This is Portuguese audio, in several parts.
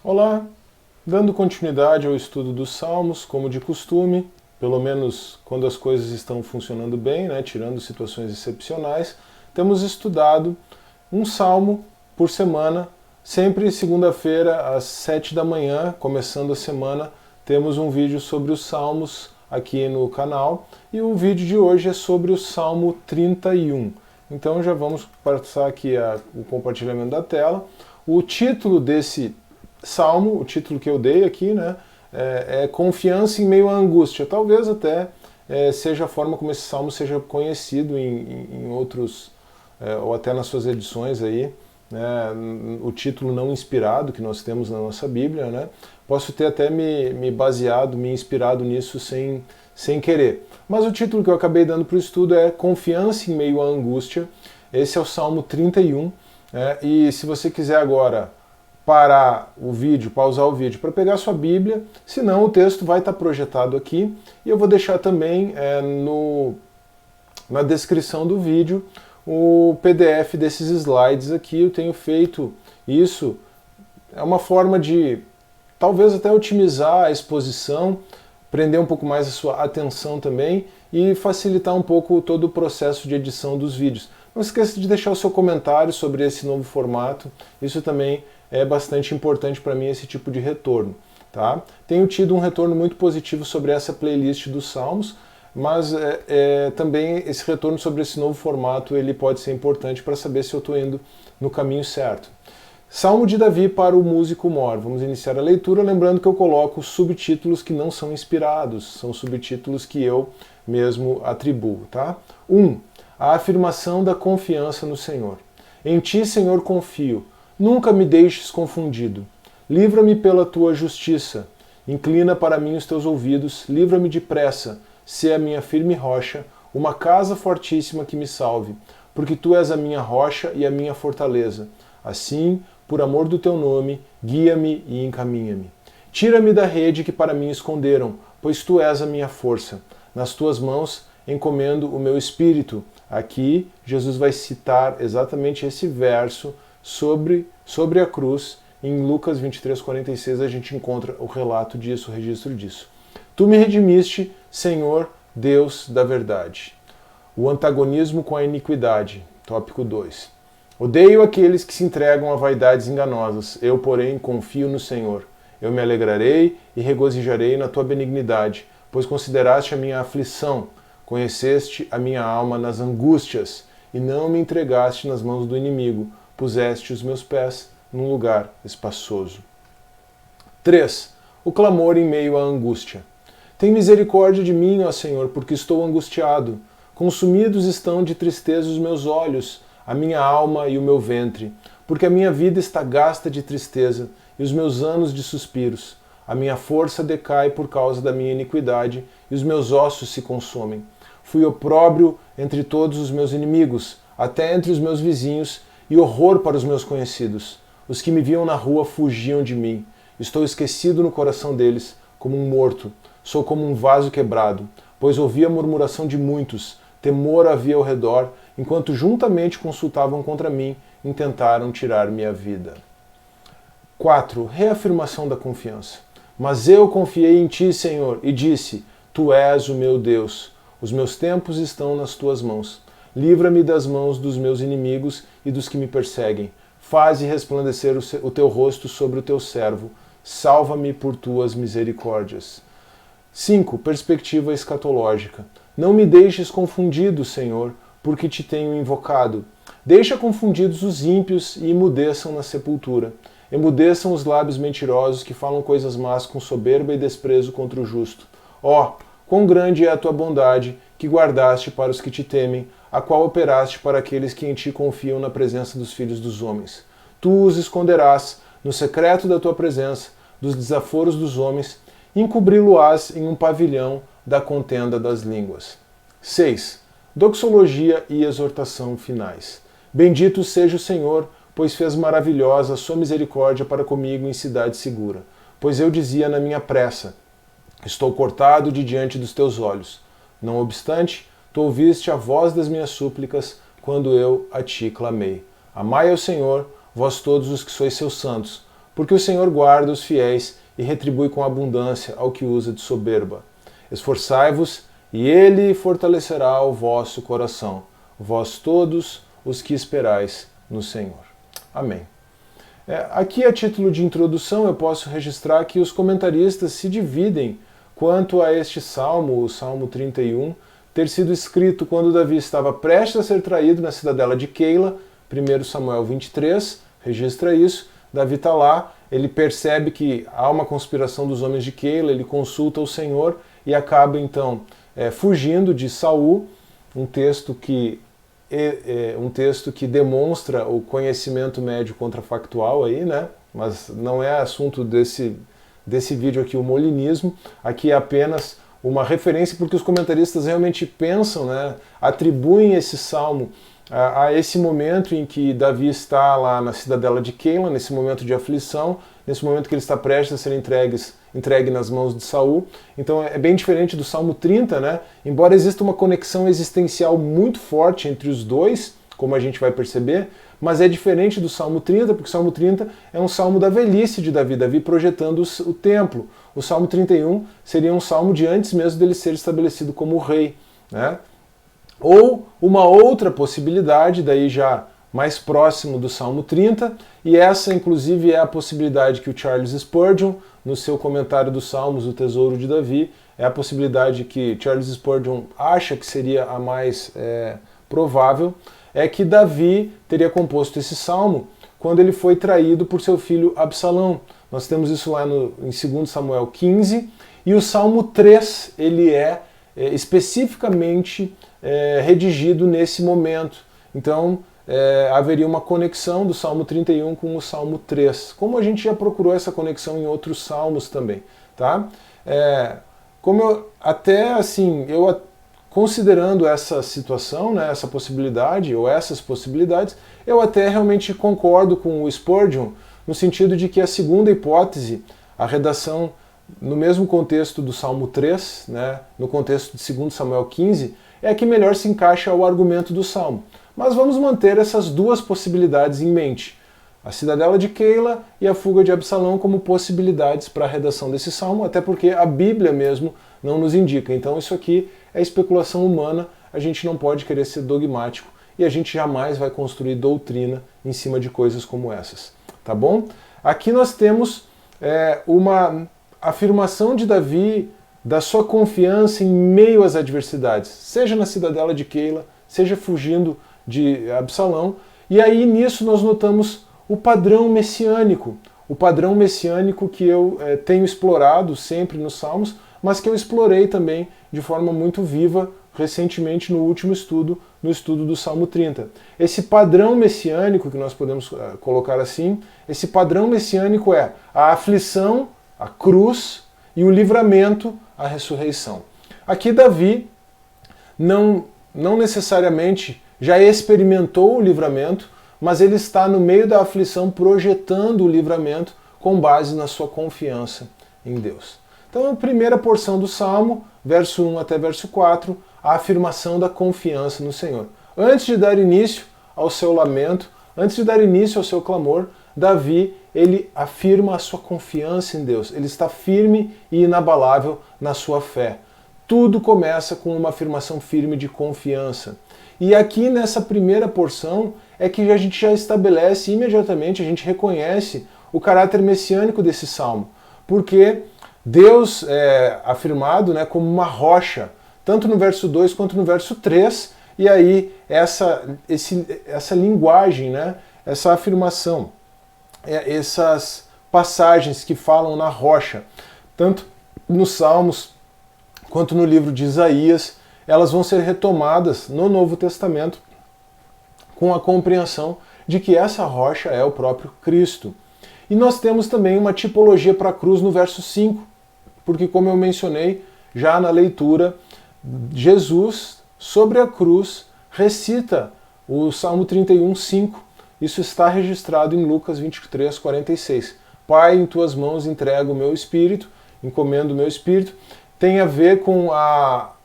Olá, dando continuidade ao estudo dos Salmos, como de costume, pelo menos quando as coisas estão funcionando bem, né, tirando situações excepcionais, temos estudado um salmo por semana, sempre segunda-feira às 7 da manhã, começando a semana, temos um vídeo sobre os Salmos aqui no canal, e o vídeo de hoje é sobre o Salmo 31. Então já vamos passar aqui o compartilhamento da tela. O título desse salmo, o título que eu dei aqui, né, é Confiança em Meio à Angústia. Talvez até seja a forma como esse salmo seja conhecido em outros, ou até nas suas edições aí, né, o título não inspirado que nós temos na nossa Bíblia, né, posso ter até me baseado, me inspirado nisso sem querer. Mas o título que eu acabei dando para o estudo é Confiança em Meio à Angústia. Esse é o Salmo 31, né, e se você quiser agora parar o vídeo, pausar o vídeo para pegar sua Bíblia, senão o texto vai estar projetado aqui, e eu vou deixar também na descrição do vídeo o PDF desses slides aqui. Eu tenho feito isso, é uma forma de talvez até otimizar a exposição, prender um pouco mais a sua atenção também e facilitar um pouco todo o processo de edição dos vídeos. Não esqueça de deixar o seu comentário sobre esse novo formato, isso também é bastante importante para mim, esse tipo de retorno. Tá? Tenho tido um retorno muito positivo sobre essa playlist dos Salmos, mas também esse retorno sobre esse novo formato ele pode ser importante para saber se eu estou indo no caminho certo. Salmo de Davi para o músico mor. Vamos iniciar a leitura, lembrando que eu coloco subtítulos que não são inspirados, são subtítulos que eu mesmo atribuo. Tá? 1. A afirmação da confiança no Senhor. Em ti, Senhor, confio. Nunca me deixes confundido. Livra-me pela tua justiça. Inclina para mim os teus ouvidos. Livra-me depressa. Sê a minha firme rocha, uma casa fortíssima que me salve. Porque tu és a minha rocha e a minha fortaleza. Assim, por amor do teu nome, guia-me e encaminha-me. Tira-me da rede que para mim esconderam, pois tu és a minha força. Nas tuas mãos encomendo o meu espírito. Aqui, Jesus vai citar exatamente esse verso sobre a cruz. Em Lucas 23:46 a gente encontra o relato disso, o registro disso. Tu me redimiste, Senhor, Deus da verdade. O antagonismo com a iniquidade. Tópico 2. Odeio aqueles que se entregam a vaidades enganosas. Eu, porém, confio no Senhor. Eu me alegrarei e regozijarei na tua benignidade, pois consideraste a minha aflição, conheceste a minha alma nas angústias, e não me entregaste nas mãos do inimigo. Puseste os meus pés num lugar espaçoso. 3. O clamor em meio à angústia. Tem misericórdia de mim, ó Senhor, porque estou angustiado. Consumidos estão de tristeza os meus olhos, a minha alma e o meu ventre, porque a minha vida está gasta de tristeza e os meus anos de suspiros. A minha força decai por causa da minha iniquidade e os meus ossos se consomem. Fui opróbrio entre todos os meus inimigos, até entre os meus vizinhos, e horror para os meus conhecidos. Os que me viam na rua fugiam de mim. Estou esquecido no coração deles, como um morto. Sou como um vaso quebrado, pois ouvi a murmuração de muitos. Temor havia ao redor, enquanto juntamente consultavam contra mim, intentaram tirar minha vida. 4. Reafirmação da confiança. Mas eu confiei em ti, Senhor, e disse, tu és o meu Deus. Os meus tempos estão nas tuas mãos. Livra-me das mãos dos meus inimigos e dos que me perseguem. Faze resplandecer o teu rosto sobre o teu servo. Salva-me por tuas misericórdias. 5. Perspectiva escatológica. Não me deixes confundido, Senhor, porque te tenho invocado. Deixa confundidos os ímpios e emudeçam na sepultura. Emudeçam os lábios mentirosos que falam coisas más com soberba e desprezo contra o justo. Ó, quão grande é a tua bondade, que guardaste para os que te temem, a qual operaste para aqueles que em ti confiam na presença dos filhos dos homens. Tu os esconderás no secreto da tua presença, dos desaforos dos homens, e encobri-lo-ás em um pavilhão da contenda das línguas. 6. Doxologia e exortação finais. Bendito seja o Senhor, pois fez maravilhosa a sua misericórdia para comigo em cidade segura. Pois eu dizia na minha pressa, estou cortado de diante dos teus olhos. Não obstante, tu ouviste a voz das minhas súplicas quando eu a ti clamei. Amai ao Senhor, vós todos os que sois seus santos, porque o Senhor guarda os fiéis e retribui com abundância ao que usa de soberba. Esforçai-vos, e Ele fortalecerá o vosso coração, vós todos os que esperais no Senhor. Amém. Aqui, a título de introdução, eu posso registrar que os comentaristas se dividem quanto a este salmo, o Salmo 31, ter sido escrito quando Davi estava prestes a ser traído na cidadela de Keila. 1 Samuel 23 registra isso. Davi está lá, ele percebe que há uma conspiração dos homens de Keila, ele consulta o Senhor e acaba então fugindo de Saul, um texto que demonstra o conhecimento médio contrafactual aí, né? Mas não é assunto desse vídeo aqui, o molinismo. Aqui é apenas uma referência porque os comentaristas realmente pensam, né? Atribuem esse salmo a esse momento em que Davi está lá na cidadela de Keila, nesse momento de aflição, nesse momento que ele está prestes a ser entregue nas mãos de Saul. Então é bem diferente do Salmo 30, né? Embora exista uma conexão existencial muito forte entre os dois, como a gente vai perceber, mas é diferente do Salmo 30, porque o Salmo 30 é um salmo da velhice de Davi, Davi projetando o templo. O Salmo 31 seria um salmo de antes mesmo dele ser estabelecido como rei, né? Ou uma outra possibilidade, daí já mais próximo do Salmo 30, e essa inclusive é a possibilidade que o Charles Spurgeon, no seu comentário dos Salmos, o Tesouro de Davi, é a possibilidade que Charles Spurgeon acha que seria a mais provável, é que Davi teria composto esse salmo quando ele foi traído por seu filho Absalão. Nós temos isso lá em 2 Samuel 15, e o Salmo 3 ele especificamente redigido nesse momento. Então haveria uma conexão do Salmo 31 com o Salmo 3, como a gente já procurou essa conexão em outros salmos também, tá? Considerando essa situação, né, essa possibilidade, ou essas possibilidades, eu até realmente concordo com o Spurgeon, no sentido de que a segunda hipótese, a redação no mesmo contexto do Salmo 3, né, no contexto de 2 Samuel 15, é a que melhor se encaixa ao argumento do Salmo. Mas vamos manter essas duas possibilidades em mente. A cidadela de Keila e a fuga de Absalão como possibilidades para a redação desse salmo, até porque a Bíblia mesmo não nos indica. Então isso aqui é especulação humana, a gente não pode querer ser dogmático e a gente jamais vai construir doutrina em cima de coisas como essas. Tá bom? Aqui nós temos uma afirmação de Davi da sua confiança em meio às adversidades, seja na cidadela de Keila, seja fugindo de Absalão, e aí nisso nós notamos o padrão messiânico que eu tenho explorado sempre nos Salmos, mas que eu explorei também de forma muito viva recentemente no último estudo, no estudo do Salmo 30. Esse padrão messiânico, que nós podemos colocar assim, esse padrão messiânico é a aflição, a cruz e o livramento, a ressurreição. Aqui Davi não necessariamente já experimentou o livramento, mas ele está no meio da aflição projetando o livramento com base na sua confiança em Deus. Então, a primeira porção do Salmo, verso 1 até verso 4, a afirmação da confiança no Senhor. Antes de dar início ao seu lamento, antes de dar início ao seu clamor, Davi, ele afirma a sua confiança em Deus. Ele está firme e inabalável na sua fé. Tudo começa com uma afirmação firme de confiança. E aqui nessa primeira porção é que a gente já estabelece imediatamente, a gente reconhece o caráter messiânico desse salmo. Porque Deus é afirmado, né, como uma rocha, tanto no verso 2 quanto no verso 3, e aí essa linguagem, né, essa afirmação, essas passagens que falam na rocha, tanto nos Salmos quanto no livro de Isaías, elas vão ser retomadas no Novo Testamento com a compreensão de que essa rocha é o próprio Cristo. E nós temos também uma tipologia para a cruz no verso 5, porque como eu mencionei já na leitura, Jesus, sobre a cruz, recita o Salmo 31, 5. Isso está registrado em Lucas 23, 46. Pai, em tuas mãos entrego o meu espírito, encomendo o meu espírito. Tem a ver com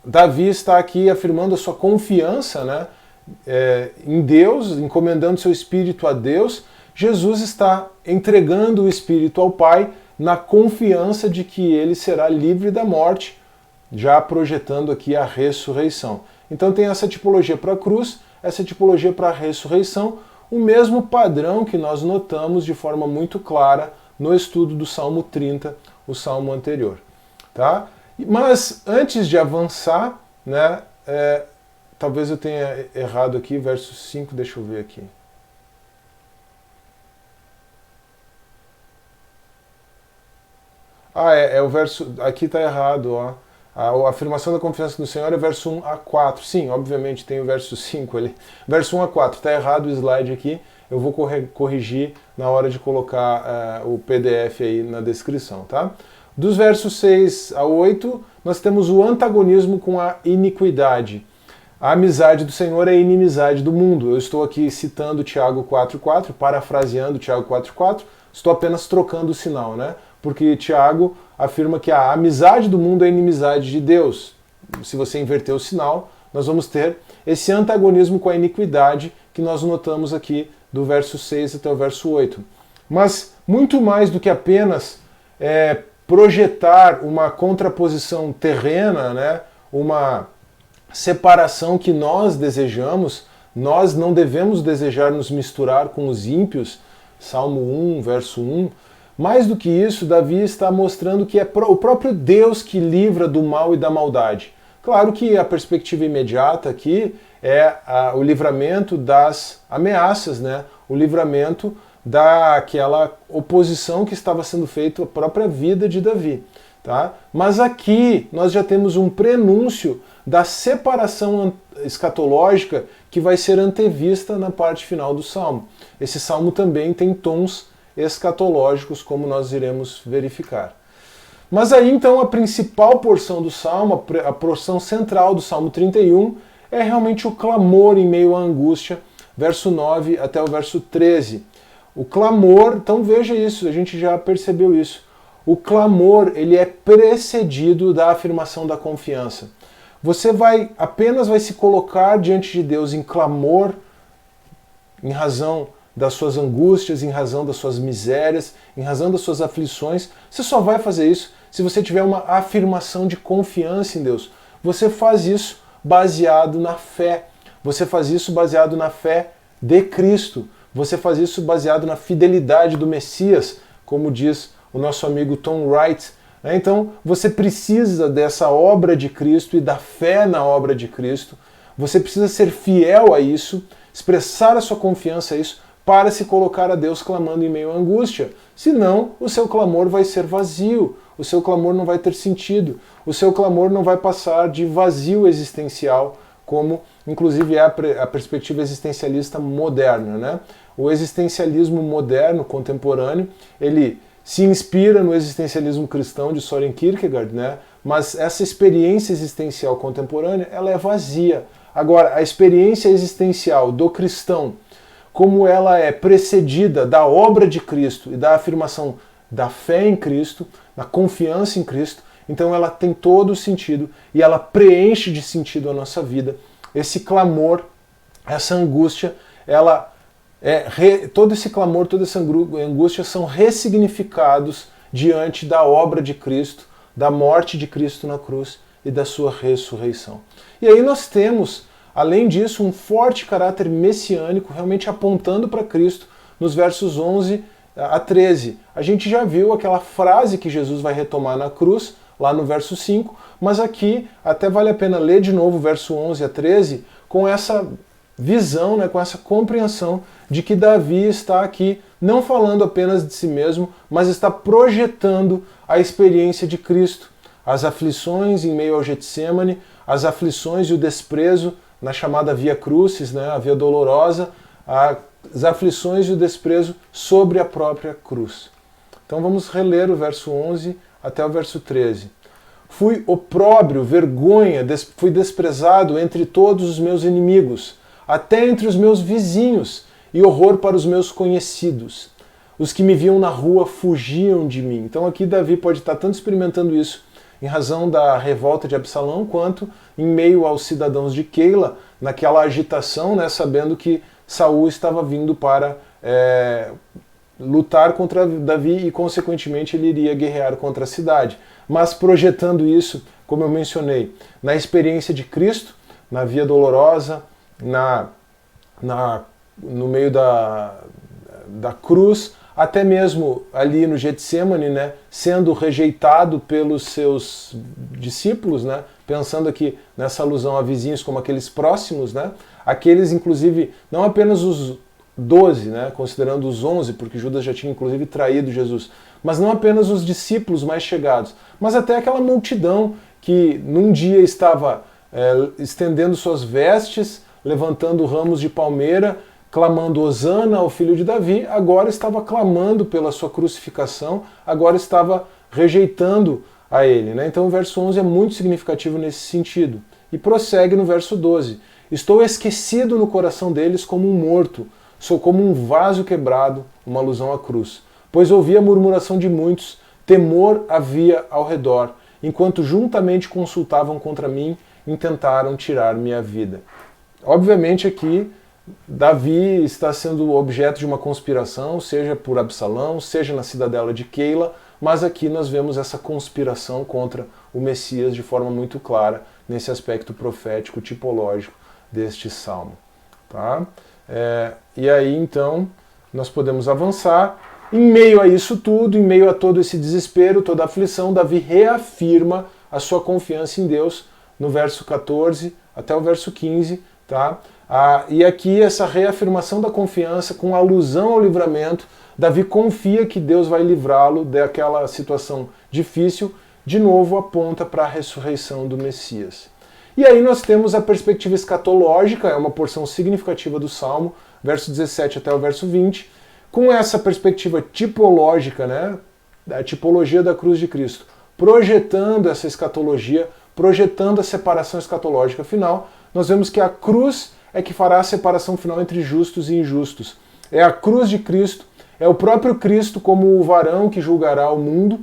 Davi está aqui afirmando a sua confiança, né, em Deus, encomendando seu espírito a Deus. Jesus está entregando o Espírito ao Pai na confiança de que ele será livre da morte, já projetando aqui a ressurreição. Então tem essa tipologia para a cruz, essa tipologia para a ressurreição, o mesmo padrão que nós notamos de forma muito clara no estudo do Salmo 30, o salmo anterior. Tá? Mas antes de avançar, né, talvez eu tenha errado aqui, verso 5, deixa eu ver aqui. É o verso, aqui está errado, ó. A afirmação da confiança no Senhor é verso 1 a 4. Sim, obviamente tem o verso 5 ali. Verso 1 a 4, está errado o slide aqui. Eu vou corrigir na hora de colocar o PDF aí na descrição, tá? Dos versos 6 a 8, nós temos o antagonismo com a iniquidade. A amizade do Senhor é a inimizade do mundo. Eu estou aqui citando Tiago 4,4, parafraseando Tiago 4,4, estou apenas trocando o sinal, né? Porque Tiago afirma que a amizade do mundo é a inimizade de Deus. Se você inverter o sinal, nós vamos ter esse antagonismo com a iniquidade que nós notamos aqui do verso 6 até o verso 8. Mas muito mais do que apenas projetar uma contraposição terrena, né, uma separação que nós desejamos, nós não devemos desejar nos misturar com os ímpios, Salmo 1, verso 1, mais do que isso, Davi está mostrando que é o próprio Deus que livra do mal e da maldade. Claro que a perspectiva imediata aqui é o livramento das ameaças, né? O livramento daquela oposição que estava sendo feita à própria vida de Davi. Tá? Mas aqui nós já temos um prenúncio da separação escatológica que vai ser antevista na parte final do Salmo. Esse Salmo também tem tons escatológicos, como nós iremos verificar. Mas aí então a principal porção do Salmo, a porção central do Salmo 31, é realmente o clamor em meio à angústia, verso 9 até o verso 13. O clamor, então veja isso, a gente já percebeu isso. O clamor, ele é precedido da afirmação da confiança. Você apenas vai se colocar diante de Deus em clamor, em razão das suas angústias, em razão das suas misérias, em razão das suas aflições. Você só vai fazer isso se você tiver uma afirmação de confiança em Deus. Você faz isso baseado na fé. Você faz isso baseado na fé de Cristo. Você faz isso baseado na fidelidade do Messias, como diz o nosso amigo Tom Wright. Então, você precisa dessa obra de Cristo e da fé na obra de Cristo. Você precisa ser fiel a isso, expressar a sua confiança a isso, para se colocar a Deus clamando em meio à angústia. Senão, o seu clamor vai ser vazio, o seu clamor não vai ter sentido, o seu clamor não vai passar de vazio existencial, como inclusive é a perspectiva existencialista moderna, né? O existencialismo moderno, contemporâneo, ele se inspira no existencialismo cristão de Søren Kierkegaard, né? Mas essa experiência existencial contemporânea, ela é vazia. Agora, a experiência existencial do cristão, como ela é precedida da obra de Cristo e da afirmação da fé em Cristo, da confiança em Cristo, então ela tem todo o sentido e ela preenche de sentido a nossa vida. Esse clamor, essa angústia, todo esse clamor, toda essa angústia são ressignificados diante da obra de Cristo, da morte de Cristo na cruz e da sua ressurreição. E aí nós temos, além disso, um forte caráter messiânico, realmente apontando para Cristo, nos versos 11 a 13. A gente já viu aquela frase que Jesus vai retomar na cruz, lá no verso 5, mas aqui até vale a pena ler de novo o verso 11 a 13, com essa visão, né, com essa compreensão de que Davi está aqui não falando apenas de si mesmo, mas está projetando a experiência de Cristo, as aflições em meio ao Getsêmani, as aflições e o desprezo na chamada Via Crucis, né, a Via Dolorosa, as aflições e o desprezo sobre a própria cruz. Então vamos reler o verso 11 até o verso 13. Fui opróbrio, vergonha, fui desprezado entre todos os meus inimigos, até entre os meus vizinhos, e horror para os meus conhecidos. Os que me viam na rua fugiam de mim. Então aqui Davi pode estar tanto experimentando isso em razão da revolta de Absalão, quanto em meio aos cidadãos de Keila, naquela agitação, né, sabendo que Saul estava vindo para lutar contra Davi e, consequentemente, ele iria guerrear contra a cidade. Mas projetando isso, como eu mencionei, na experiência de Cristo, na via dolorosa, no meio da cruz, até mesmo ali no Getsemane, né, sendo rejeitado pelos seus discípulos, né, pensando aqui nessa alusão a vizinhos como aqueles próximos, né, aqueles inclusive, não apenas os 12, né, considerando os 11, porque Judas já tinha inclusive traído Jesus, mas não apenas os discípulos mais chegados, mas até aquela multidão que num dia estava estendendo suas vestes, levantando ramos de palmeira, clamando Hosana ao filho de Davi, agora estava clamando pela sua crucificação, agora estava rejeitando a ele. Né? Então o verso 11 é muito significativo nesse sentido. E prossegue no verso 12. Estou esquecido no coração deles como um morto, sou como um vaso quebrado, uma alusão à cruz. Pois ouvi a murmuração de muitos, temor havia ao redor, enquanto juntamente consultavam contra mim, intentaram tirar minha vida. Obviamente aqui Davi está sendo objeto de uma conspiração, seja por Absalão, seja na cidadela de Keila, mas aqui nós vemos essa conspiração contra o Messias de forma muito clara nesse aspecto profético, tipológico deste salmo. Tá? E aí então nós podemos avançar. Em meio a isso tudo, em meio a todo esse desespero, toda a aflição, Davi reafirma a sua confiança em Deus no verso 14 até o verso 15, tá? E aqui essa reafirmação da confiança com alusão ao livramento, Davi confia que Deus vai livrá-lo daquela situação difícil, de novo aponta para a ressurreição do Messias. E aí nós temos a perspectiva escatológica, é uma porção significativa do Salmo, verso 17 até o verso 20, com essa perspectiva tipológica, né, a tipologia da cruz de Cristo, projetando essa escatologia, projetando a separação escatológica final, nós vemos que a cruz é que fará a separação final entre justos e injustos. É a cruz de Cristo, é o próprio Cristo como o varão que julgará o mundo.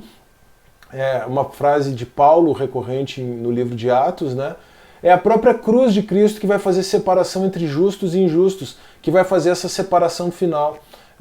É uma frase de Paulo recorrente no livro de Atos, né? É a própria cruz de Cristo que vai fazer separação entre justos e injustos, que vai fazer essa separação final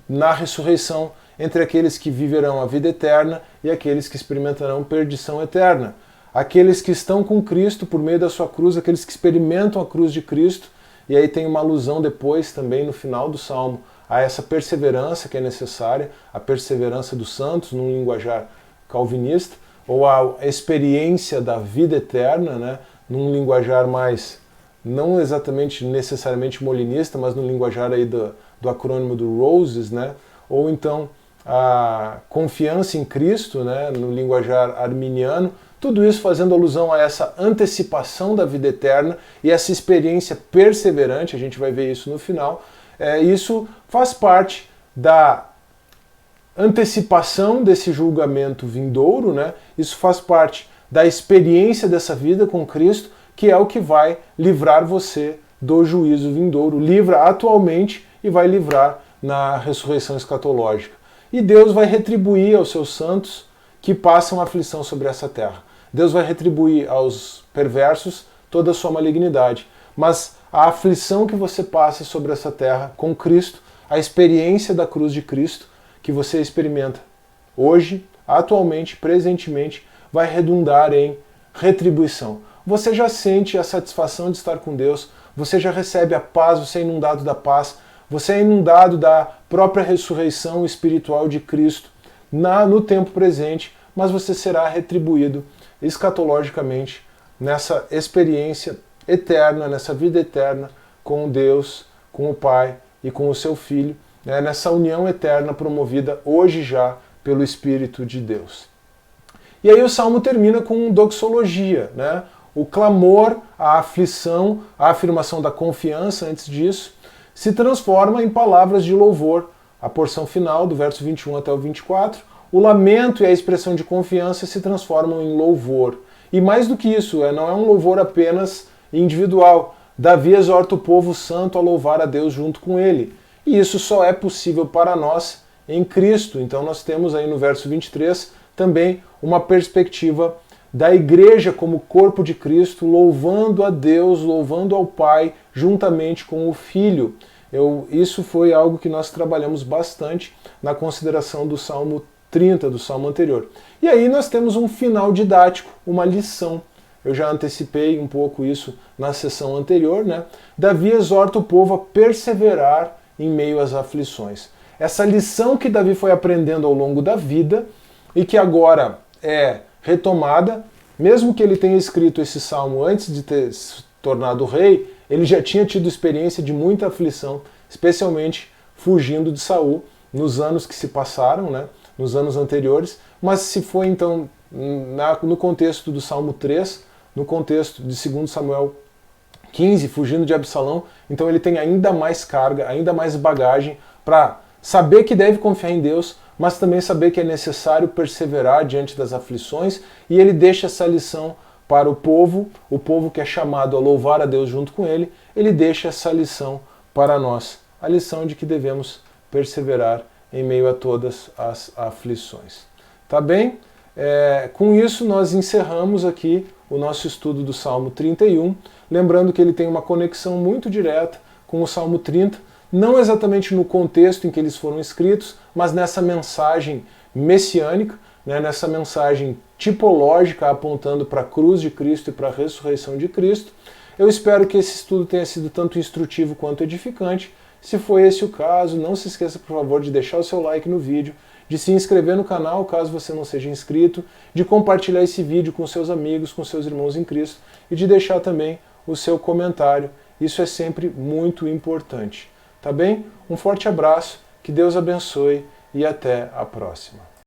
na ressurreição entre aqueles que viverão a vida eterna e aqueles que experimentarão perdição eterna. Aqueles que estão com Cristo por meio da sua cruz, aqueles que experimentam a cruz de Cristo, e aí tem uma alusão depois também no final do Salmo a essa perseverança que é necessária, a perseverança dos santos, num linguajar calvinista, ou a experiência da vida eterna, né, num linguajar mais, não exatamente necessariamente molinista, mas no linguajar aí do acrônimo do Roses, né, ou então a confiança em Cristo, né, no linguajar arminiano, tudo isso fazendo alusão a essa antecipação da vida eterna e essa experiência perseverante, a gente vai ver isso no final. Isso faz parte da antecipação desse julgamento vindouro, né? Isso faz parte da experiência dessa vida com Cristo, que é o que vai livrar você do juízo vindouro. Livra atualmente e vai livrar na ressurreição escatológica. E Deus vai retribuir aos seus santos que passam aflição sobre essa terra. Deus vai retribuir aos perversos toda a sua malignidade. Mas a aflição que você passa sobre essa terra com Cristo, a experiência da cruz de Cristo que você experimenta hoje, atualmente, presentemente, vai redundar em retribuição. Você já sente a satisfação de estar com Deus, você já recebe a paz, você é inundado da paz, você é inundado da própria ressurreição espiritual de Cristo no tempo presente, mas você será retribuído escatologicamente nessa experiência eterna, nessa vida eterna com Deus, com o Pai e com o seu Filho, né, nessa união eterna promovida hoje já pelo Espírito de Deus. E aí o Salmo termina com doxologia, né, o clamor, a aflição, a afirmação da confiança antes disso, se transforma em palavras de louvor. A porção final, do verso 21 até o 24, o lamento e a expressão de confiança se transformam em louvor. E mais do que isso, não é um louvor apenas individual. Davi exorta o povo santo a louvar a Deus junto com ele. E isso só é possível para nós em Cristo. Então nós temos aí no verso 23 também uma perspectiva da igreja como corpo de Cristo, louvando a Deus, louvando ao Pai, juntamente com o Filho. Isso foi algo que nós trabalhamos bastante na consideração do Salmo 30, do Salmo anterior. E aí nós temos um final didático, uma lição. Eu já antecipei um pouco isso na sessão anterior, né? Davi exorta o povo a perseverar em meio às aflições. Essa lição que Davi foi aprendendo ao longo da vida e que agora é retomada, mesmo que ele tenha escrito esse salmo antes de ter se tornado rei, ele já tinha tido experiência de muita aflição, especialmente fugindo de Saul nos anos que se passaram, né? Nos anos anteriores, mas se foi então no contexto do Salmo 3, no contexto de 2 Samuel 15, fugindo de Absalão, então ele tem ainda mais carga, ainda mais bagagem para saber que deve confiar em Deus, mas também saber que é necessário perseverar diante das aflições, e ele deixa essa lição para o povo que é chamado a louvar a Deus junto com ele deixa essa lição para nós, a lição de que devemos perseverar em meio a todas as aflições. Tá bem? Com isso nós encerramos aqui o nosso estudo do Salmo 31, lembrando que ele tem uma conexão muito direta com o Salmo 30, não exatamente no contexto em que eles foram escritos, mas nessa mensagem messiânica, né, nessa mensagem tipológica apontando para a cruz de Cristo e para a ressurreição de Cristo. Eu espero que esse estudo tenha sido tanto instrutivo quanto edificante. Se foi esse o caso, não se esqueça, por favor, de deixar o seu like no vídeo, de se inscrever no canal, caso você não seja inscrito, de compartilhar esse vídeo com seus amigos, com seus irmãos em Cristo, e de deixar também o seu comentário. Isso é sempre muito importante. Tá bem? Um forte abraço, que Deus abençoe e até a próxima.